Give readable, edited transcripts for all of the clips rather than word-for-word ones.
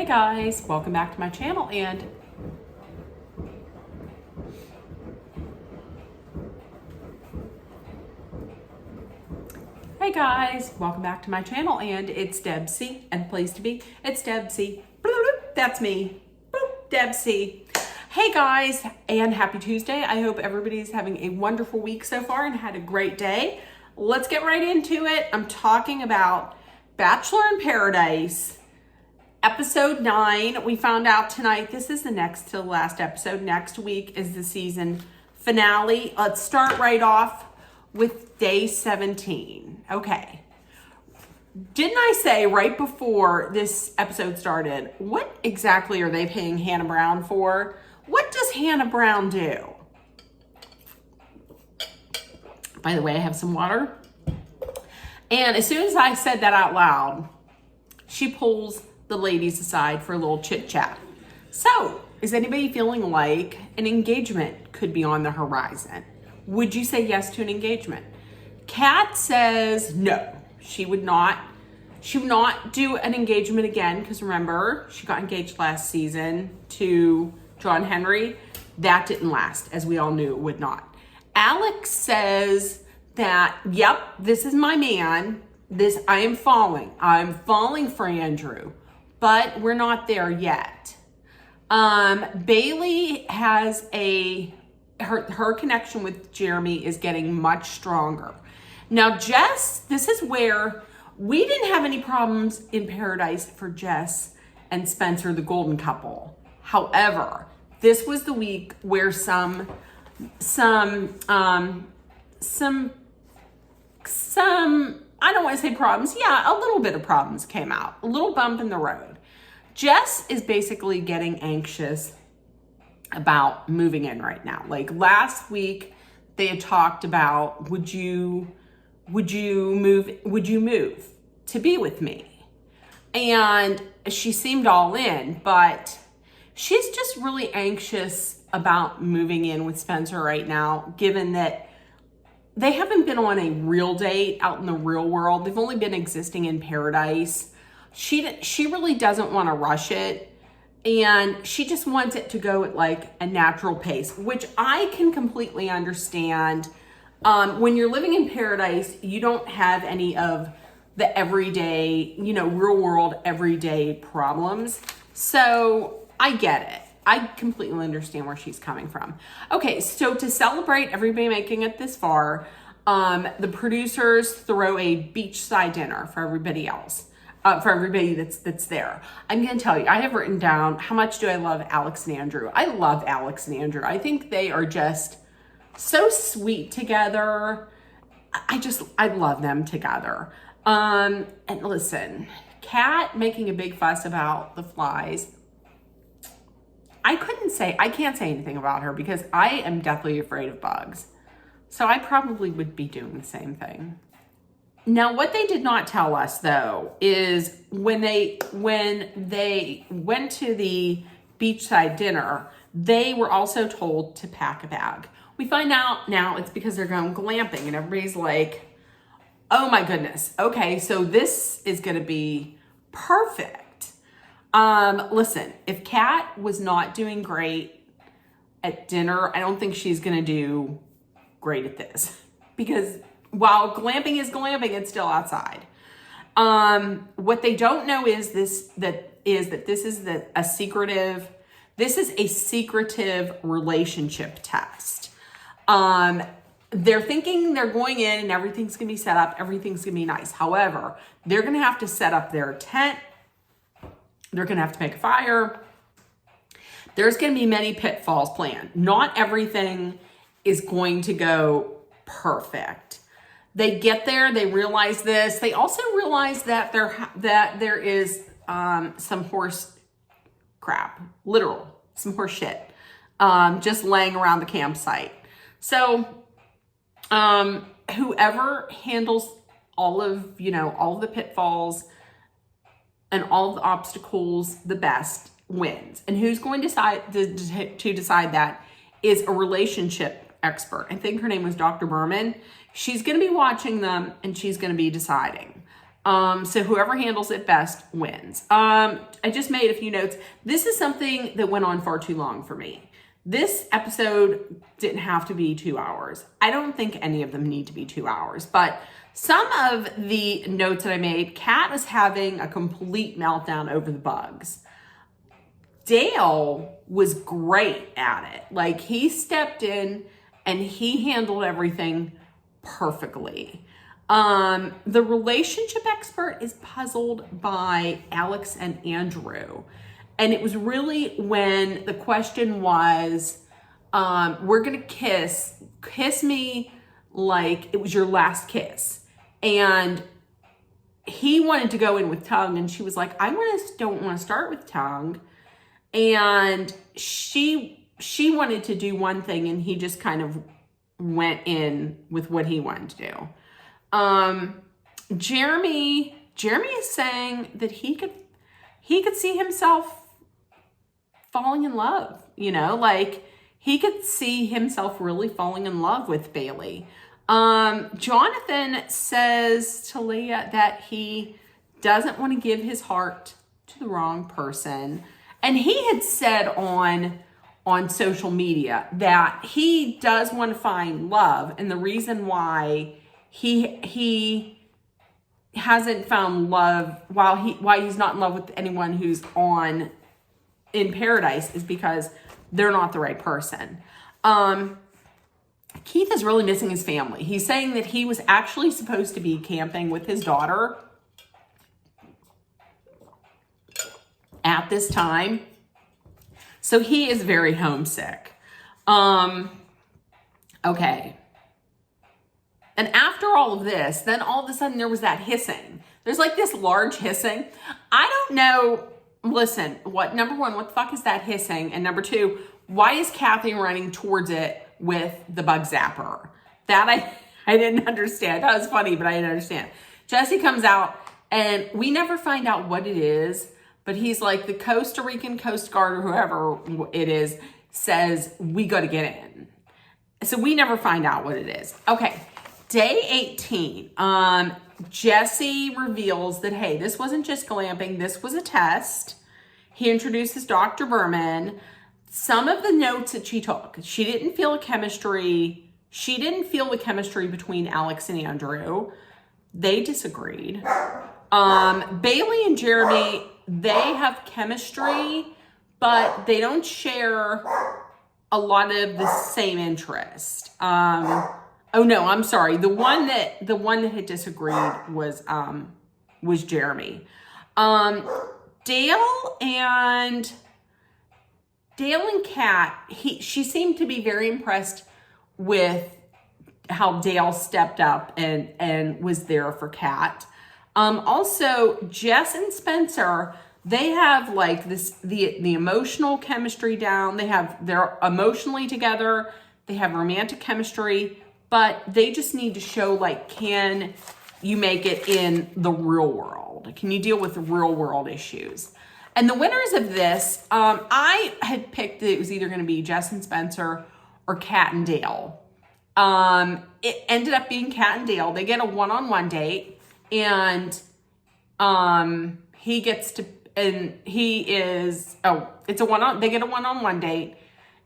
Hey guys, welcome back to my channel and it's Debsy and the place to be. It's Debsy. That's me. Debsy. Hey guys, and happy Tuesday. I hope everybody's having a wonderful week so far and had a great day. Let's get right into it. I'm talking about Bachelor in Paradise. Episode 9, we found out tonight, this is the next to the last episode. Next week is the season finale. Let's start right off with day 17. Okay. Didn't I say right before this episode started, what exactly are they paying Hannah Brown for? What does Hannah Brown do? By the way, I have some water. And as soon as I said that out loud, she pulls the ladies aside for a little chit chat. So, is anybody feeling like an engagement could be on the horizon? Would you say yes to an engagement? Kat says no. She would not do an engagement again because remember, she got engaged last season to John Henry. That didn't last, as we all knew it would not. Alex says that, yep, this is my man. I'm falling for Andrew. But we're not there yet. Bailey has her connection with Jeremy is getting much stronger. Now, Jess, this is where we didn't have any problems in Paradise for Jess and Spencer, the golden couple. However, this was the week where some I don't want to say problems. Yeah, a little bit of problems came out. A little bump in the road. Jess is basically getting anxious about moving in right now. Like last week, they had talked about, would you move to be with me? And she seemed all in, but she's just really anxious about moving in with Spencer right now, given that they haven't been on a real date out in the real world. They've only been existing in Paradise. She really doesn't want to rush it. And she just wants it to go at like a natural pace, which I can completely understand. When you're living in Paradise, you don't have any of the everyday, real world, everyday problems. So I get it. I completely understand where she's coming from. Okay, so to celebrate everybody making it this far, the producers throw a beachside dinner for everybody else, for everybody that's there. I'm gonna tell you, I have written down how much do I love Alex and Andrew. I love Alex and Andrew. I think they are just so sweet together. I love them together. And listen, Kat making a big fuss about the flies. I can't say anything about her because I am deathly afraid of bugs. So I probably would be doing the same thing. Now, what they did not tell us though, is when they went to the beachside dinner, they were also told to pack a bag. We find out now it's because they're going glamping and everybody's like, oh my goodness. Okay, so this is gonna be perfect. Listen, if Kat was not doing great at dinner, I don't think she's going to do great at this because while glamping is glamping, it's still outside. What they don't know is this is a secretive relationship test. They're thinking they're going in and everything's going to be set up. Everything's going to be nice. However, they're going to have to set up their tent. They're going to have to make a fire. There's going to be many pitfalls planned. Not everything is going to go perfect. They get there. They realize this. They also realize that there is some horse crap, literal, some horse shit, just laying around the campsite. So whoever handles all of the pitfalls and all the obstacles the best wins. And who's going to decide that is a relationship expert. I think her name was Dr. Berman. She's going to be watching them and she's going to be deciding. So whoever handles it best wins. I just made a few notes. This is something that went on far too long for me. This episode didn't have to be 2 hours. I don't think any of them need to be 2 hours, but some of the notes that I made, Kat is having a complete meltdown over the bugs. Dale was great at it. Like, he stepped in and he handled everything perfectly. The relationship expert is puzzled by Alex and Andrew. And it was really when the question was, we're going to kiss me like it was your last kiss. And he wanted to go in with tongue, and she was like, don't want to start with tongue. And she wanted to do one thing, and he just kind of went in with what he wanted to do. Jeremy is saying that he could see himself falling in love, like he could see himself really falling in love with Bailey. Jonathan says to Leah that he doesn't want to give his heart to the wrong person. And he had said on social media that he does want to find love. And the reason why he hasn't found love, why he's not in love with anyone who's in paradise, is because they're not the right person. Keith is really missing his family. He's saying that he was actually supposed to be camping with his daughter at this time. So he is very homesick. Okay. And after all of this, then all of a sudden there was that hissing. There's like this large hissing. I don't know. Listen, number one, what the fuck is that hissing? And number two, why is Kathy running towards it with the bug zapper? That I didn't understand. That was funny, but I didn't understand. Jesse comes out, and we never find out what it is, but he's like, the Costa Rican Coast Guard or whoever it is says we got to get in. So we never find out what it is. Okay, day 18. Jesse reveals that, hey, this wasn't just glamping. This was a test. He introduces Dr. Berman. Some of the notes that she took, she didn't feel the chemistry between Alex and Andrew. They disagreed. Bailey and Jeremy, they have chemistry, but they don't share a lot of the same interest. Oh no, I'm sorry. The one that had disagreed was Jeremy. Dale and Kat, she seemed to be very impressed with how Dale stepped up and was there for Kat. Also, Jess and Spencer, they have like the emotional chemistry down. They're emotionally together. They have romantic chemistry, but they just need to show, like, can you make it in the real world? Can you deal with real world issues? And the winners of this, I had picked that it was either going to be Jess and Spencer or Kat and Dale. It ended up being Kat and Dale. They get a one-on-one date, and they get a one-on-one date,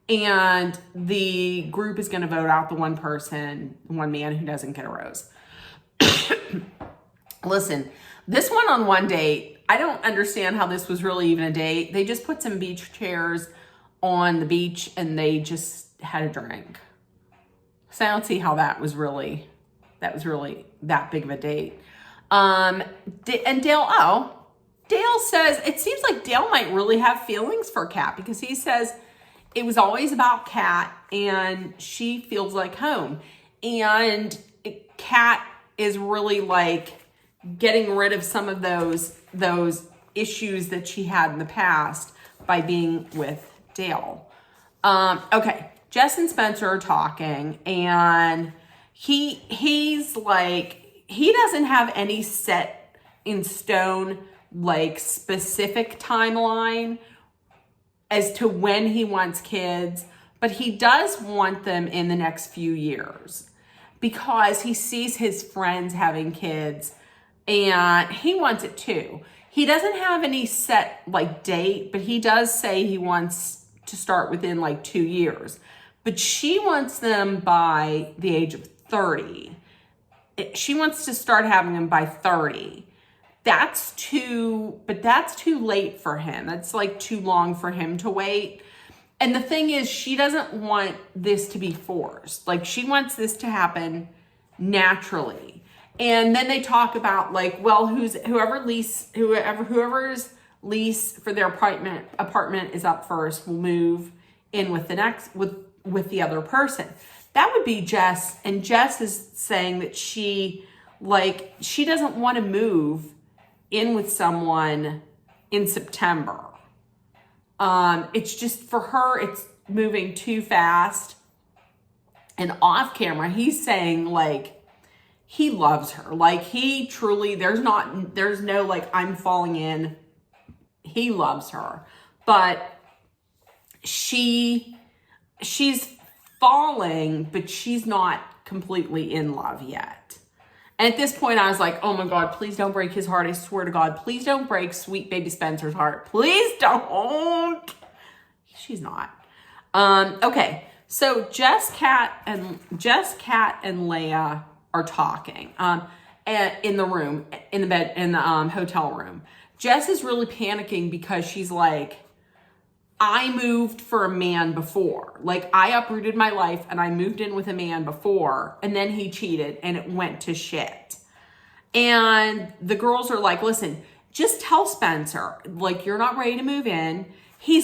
and the group is going to vote out the one man who doesn't get a rose. Listen, this one-on-one date, I don't understand how this was really even a date. They just put some beach chairs on the beach and they just had a drink. So I don't see how that was really that big of a date. And Dale says, it seems like Dale might really have feelings for Kat, because he says it was always about Kat and she feels like home. And Kat is really like getting rid of some of those issues that she had in the past by being with Dale. Okay, Jess and Spencer are talking, and he's like, he doesn't have any set in stone, like, specific timeline as to when he wants kids, but he does want them in the next few years because he sees his friends having kids and he wants it too. He doesn't have any set like date, but he does say he wants to start within like 2 years. But she wants them by the age of 30. She wants to start having them by 30. That's too late for him. That's like too long for him to wait. And the thing is, she doesn't want this to be forced. Like, she wants this to happen naturally. And then they talk about like, well, whoever's lease for their apartment is up first will move in with with the other person. That would be Jess. And Jess is saying that she doesn't want to move in with someone in September. It's just, for her, it's moving too fast. And off camera, he's saying like, he loves her. Like, he truly, there's no like, I'm falling in. He loves her. But she's falling, but she's not completely in love yet. And at this point, I was like, oh my God, please don't break his heart. I swear to God, please don't break sweet baby Spencer's heart. Please don't. She's not. Okay. So Jess, Kat, and Leia are talking in the room, in the hotel room. Jess is really panicking because she's like, I moved for a man before. Like, I uprooted my life and I moved in with a man before, and then he cheated and it went to shit. And the girls are like, listen, just tell Spencer, like, you're not ready to move in. He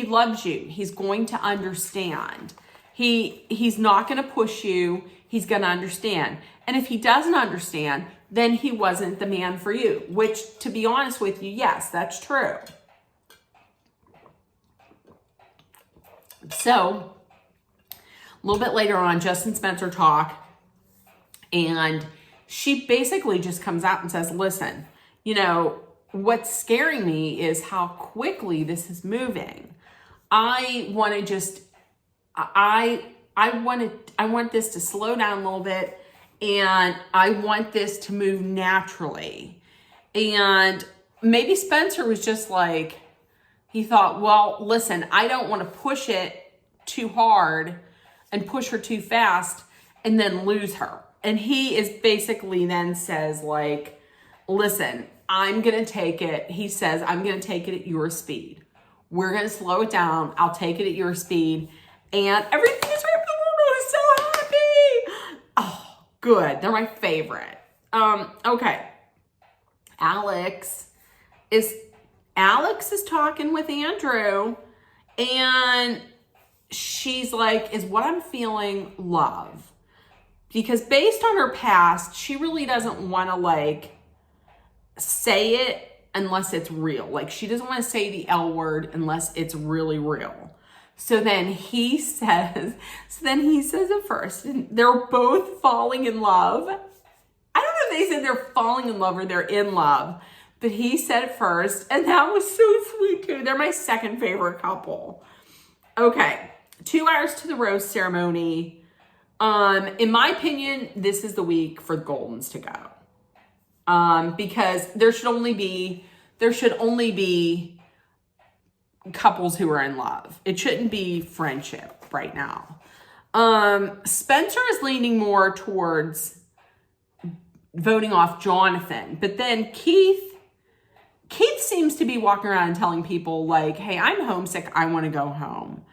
loves you. He's going to understand. He's not going to push you. He's going to understand. And if he doesn't understand, then he wasn't the man for you, which, to be honest with you, yes, that's true. So a little bit later on, Jess and Spencer talk, and she basically just comes out and says, listen, you know, what's scaring me is how quickly this is moving. I want this to slow down a little bit, and I want this to move naturally. And maybe Spencer was just like, he thought, well, listen, I don't want to push it too hard and push her too fast and then lose her. And he is basically then says like, listen, I'm going to take it. He says, I'm going to take it at your speed. We're going to slow it down. I'll take it at your speed. And everything is right. I'm so happy. Oh, good. They're my favorite. Okay. Alex is talking with Andrew, and she's like, is what I'm feeling love? Because based on her past, she really doesn't want to like say it unless it's real. Like, she doesn't want to say the L word unless it's really real. So then he says it first, and they're both falling in love. I don't know if they said they're falling in love or they're in love, but he said it first, and that was so sweet too. They're my second favorite couple. Okay, 2 hours to the rose ceremony. In my opinion, this is the week for the Goldens to go. Because there should only be couples who are in love. It shouldn't be friendship right now. Spencer is leaning more towards voting off Jonathan, but then Keith seems to be walking around and telling people like, hey, I'm homesick. I want to go home.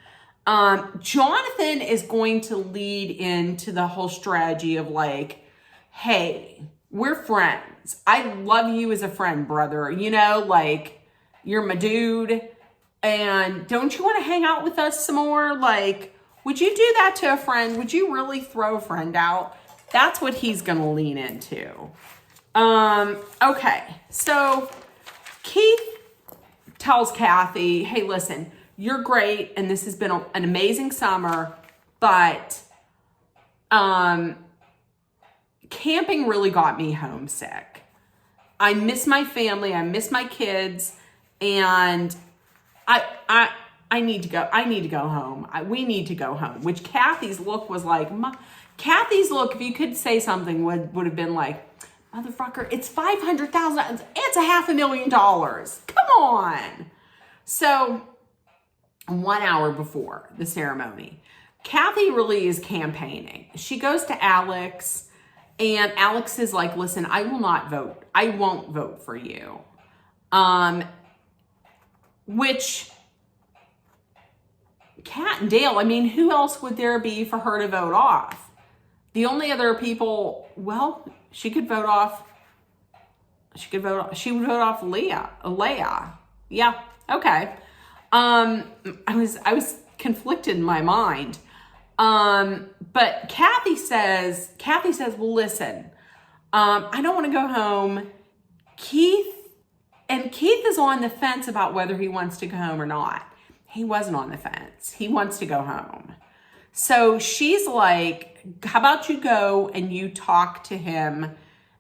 Jonathan is going to lead into the whole strategy of like, hey, we're friends. I love you as a friend, brother. You know, like, you're my dude. And don't you want to hang out with us some more? Like, would you do that to a friend? Would you really throw a friend out? That's what he's going to lean into. Okay. So Keith tells Kathy, hey, listen, you're great. And this has been an amazing summer, but, camping really got me homesick. I miss my family. I miss my kids. And I need to go. I need to go home. We need to go home. Which Kathy's look was like, Kathy's look, if you could say something, would have been like, Motherfucker, it's $500,000. It's $500,000. Come on. So 1 hour before the ceremony, Kathy really is campaigning. She goes to Alex, and Alex is like, listen, I will not vote. I won't vote for you. Which Kat and Dale, I mean, who else would there be for her to vote off? The only other people, well, she would vote off Leah. Yeah, okay. I was conflicted in my mind. But Kathy says, well, listen, I don't want to go home. Keith is on the fence about whether he wants to go home or not. He wasn't on the fence. He wants to go home. So she's like, how about you go and you talk to him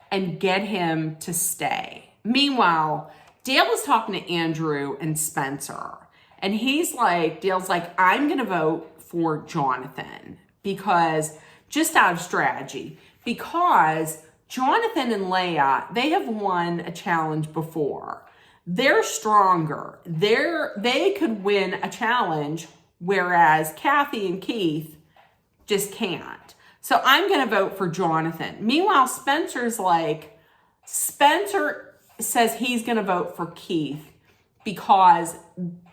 and get him to stay? Meanwhile, Dale is talking to Andrew and Spencer. And Dale's like, I'm going to vote for Jonathan because just out of strategy, because Jonathan and Leah, they have won a challenge before. They're stronger. They could win a challenge, whereas Kathy and Keith just can't. So I'm going to vote for Jonathan. Meanwhile, Spencer says he's going to vote for Keith because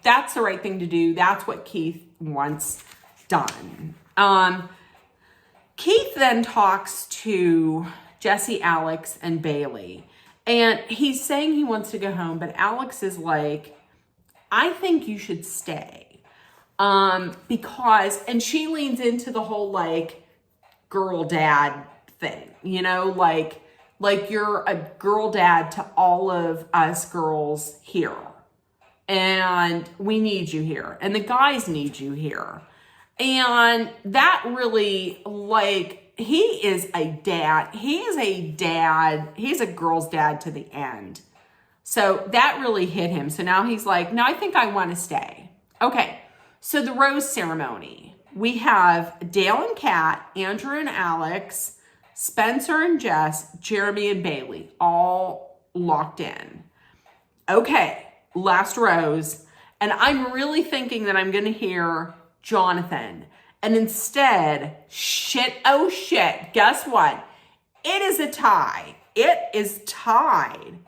that's the right thing to do. That's what Keith wants done. Keith then talks to Jesse, Alex, and Bailey. And he's saying he wants to go home, but Alex is like, I think you should stay. Because, and she leans into the whole like girl dad thing, like you're a girl dad to all of us girls here. And we need you here. And the guys need you here. And that really, he is a dad. He's a girl's dad to the end. So that really hit him. So now he's like, no, I think I want to stay. Okay. So the rose ceremony, we have Dale and Kat, Andrew and Alex, Spencer and Jess, Jeremy and Bailey, all locked in. Okay. Last rose. And I'm really thinking that I'm going to hear Jonathan. And instead, oh shit, guess what? It is a tie. It is tied.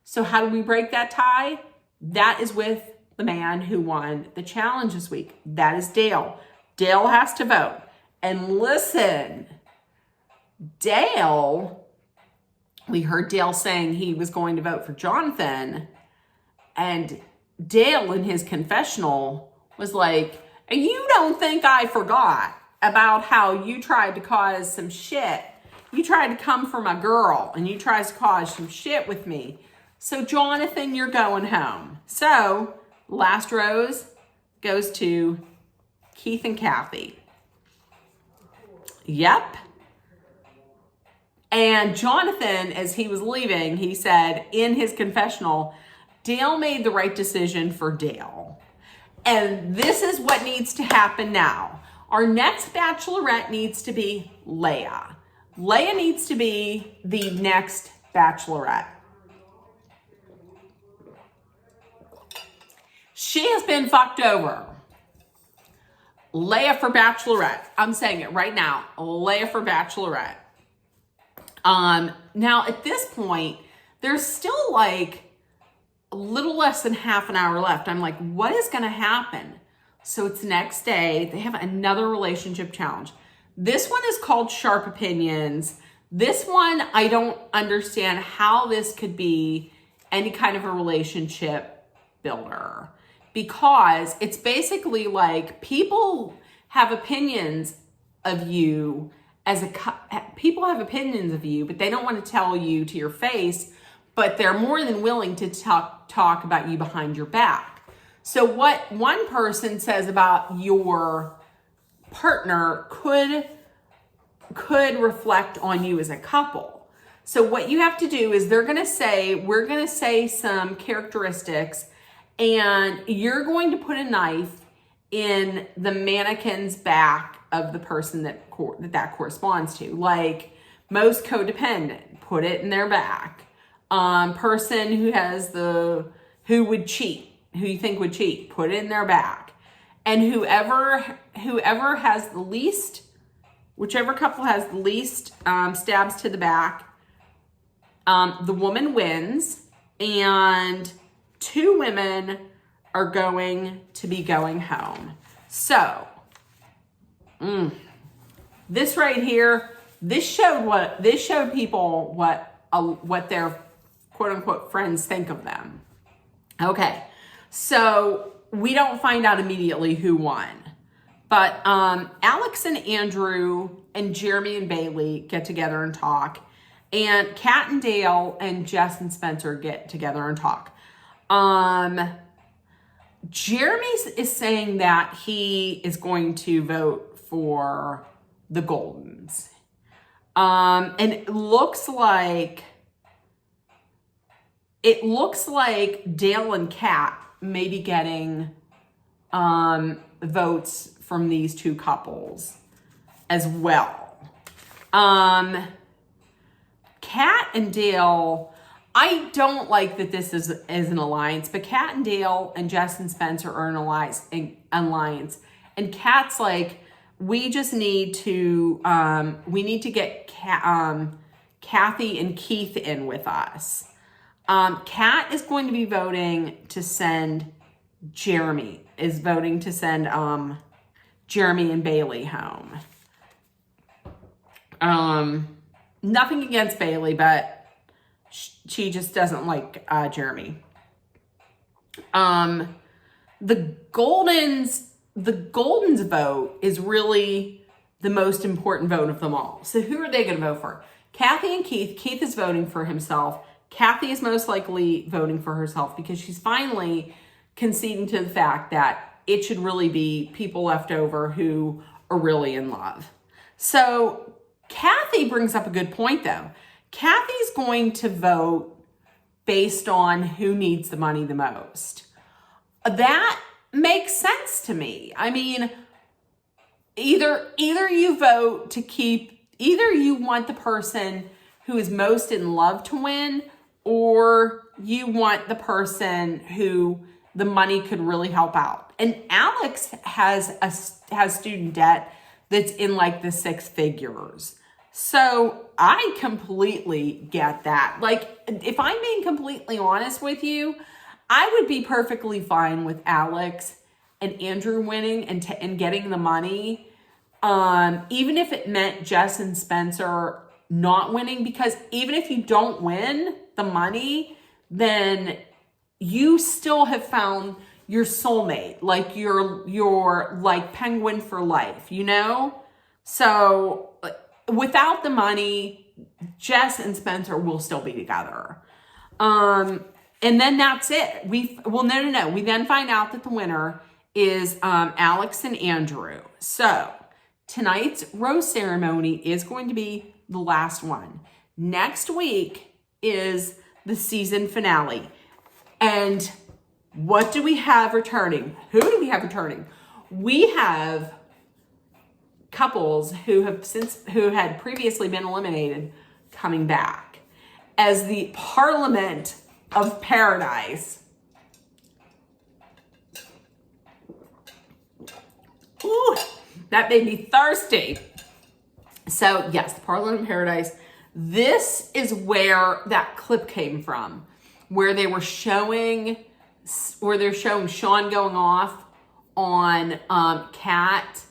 So how do we break that tie? That is with the man who won the challenge this week. That is Dale. Dale has to vote. And listen, we heard Dale saying he was going to vote for Jonathan. And Dale in his confessional was like, you don't think I forgot about how you tried to cause some shit. You tried to come for my girl and you tried to cause some shit with me. So Jonathan, you're going home. So last rose goes to Keith and Kathy. Yep. And Jonathan, as he was leaving, he said in his confessional, Dale made the right decision for Dale. And this is what needs to happen now. Our next bachelorette needs to be Leah. Leah needs to be the next bachelorette. She has been fucked over. Leah for bachelorette. I'm saying it right now. Leah for bachelorette. Now at this point, there's still like a little less than half an hour left. I'm like, what is going to happen? So it's next day. They have another relationship challenge. This one is called Sharp Opinions. This one, I don't understand how this could be any kind of a relationship builder, because it's basically like people have opinions of you people have opinions of you, but they don't want to tell you to your face, but they're more than willing to talk about you behind your back. So what one person says about your partner could reflect on you as a couple. So what you have to do is we're going to say some characteristics, and you're going to put a knife in the mannequin's back of the person that corresponds to. Like Most codependent, put it in their back. Person who would cheat, who you think would cheat, put it in their back. And whoever has the least, whichever couple has the least stabs to the back, the woman wins, and 2 women are going to be going home. So, this right here, this showed people what their quote unquote friends think of them. Okay, so we don't find out immediately who won, but Alex and Andrew and Jeremy and Bailey get together and talk, and Kat and Dale and Jess and Spencer get together and talk. Jeremy is saying that he is going to vote for the Goldens. And it looks like Dale and Kat may be getting votes from these 2 couples as well. Kat and Dale, I don't like that this is an alliance, but Kat and Dale and Jess and Spencer are an alliance. And Kat's like, we just need to get Kathy and Keith in with us. Kat is going to be voting to send Jeremy and Bailey home. Nothing against Bailey, but she just doesn't like Jeremy. The Goldens vote is really the most important vote of them all. So who are they going to vote for? Kathy and Keith. Keith is voting for himself. Kathy is most likely voting for herself because she's finally conceding to the fact that it should really be people left over who are really in love. So Kathy brings up a good point, though. Kathy's going to vote based on who needs the money the most. That makes sense to me. I mean, either you vote to keep, either you want the person who is most in love to win, or you want the person who the money could really help out. And Alex has student debt that's in like the 6 figures. So I completely get that. Like, if I'm being completely honest with you, I would be perfectly fine with Alex and Andrew winning and getting the money, even if it meant Jess and Spencer not winning, because even if you don't win the money, then you still have found your soulmate, like your like penguin for life, you know? So without the money, Jess and Spencer will still be together. And then that's it. No. We then find out that the winner is Alex and Andrew. So tonight's rose ceremony is going to be the last one. Next week is the season finale. And what do we have returning? Who do we have returning? We have couples who had previously been eliminated coming back as the Parliament of Paradise. Ooh, that made me thirsty. So yes, the Parliament of Paradise. This is where that clip came from, where they're showing Sean going off on Kat,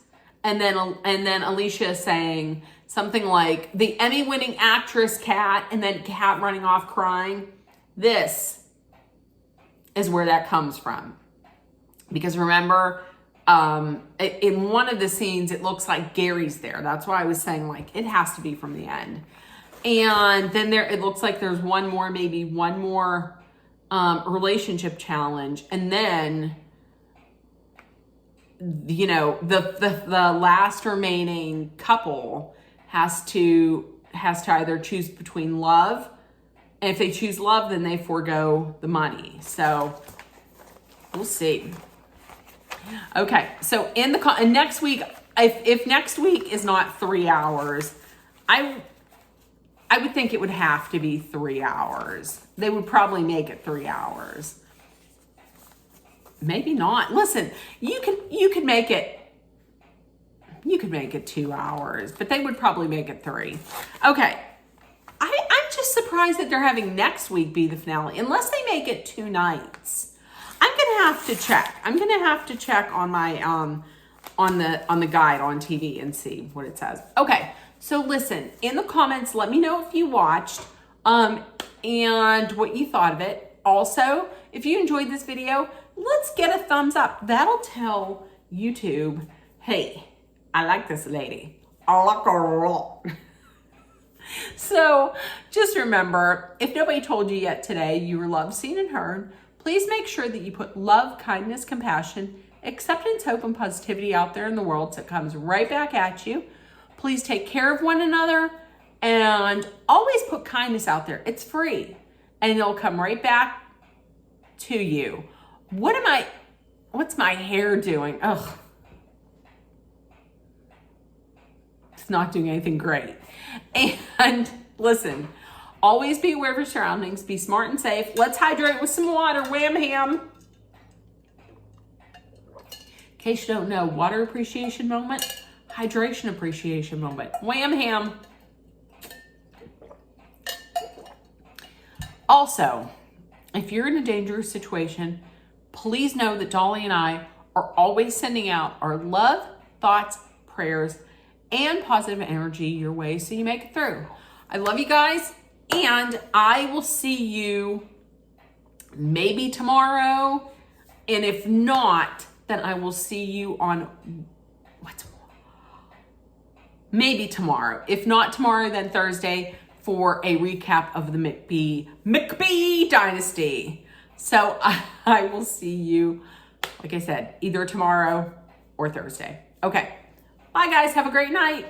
and then Alicia saying something like the Emmy-winning actress Kat, and then Kat running off crying. This is where that comes from, because remember, in one of the scenes, it looks like Gary's there. That's why I was saying, like, it has to be from the end. And then it looks like there's one more relationship challenge. And then, you know, the last remaining couple has to either choose between love. And if they choose love, then they forego the money. So we'll see. Okay, so and next week, if next week is not 3 hours, I would think it would have to be 3 hours. They would probably make it 3 hours. Maybe not. Listen, you could make it 2 hours, but they would probably make it 3. Okay. I'm just surprised that they're having next week be the finale, unless they make it 2 nights. I'm gonna have to check. I'm gonna have to check on my on the guide on TV and see what it says. Okay, so listen, in the comments, let me know if you watched and what you thought of it. Also, if you enjoyed this video, let's get a thumbs up. That'll tell YouTube, hey, I like this lady. I like her a lot. So just remember, if nobody told you yet today you were loved, seen, and heard, please make sure that you put love, kindness, compassion, acceptance, hope, and positivity out there in the world so it comes right back at you. Please take care of one another and always put kindness out there. It's free and it'll come right back to you. What's my hair doing? Ugh. It's not doing anything great. And listen, always be aware of your surroundings. Be smart and safe. Let's hydrate with some water. Wham ham. In case you don't know, water appreciation moment, hydration appreciation moment. Wham ham. Also, if you're in a dangerous situation, please know that Dolly and I are always sending out our love, thoughts, prayers, and positive energy your way so you make it through. I love you guys, and I will see you maybe tomorrow, and if not, then I will see you on maybe tomorrow. If not tomorrow, then Thursday for a recap of the McBee dynasty. So I will see you, like I said, either tomorrow or Thursday. Okay. Bye, guys. Have a great night.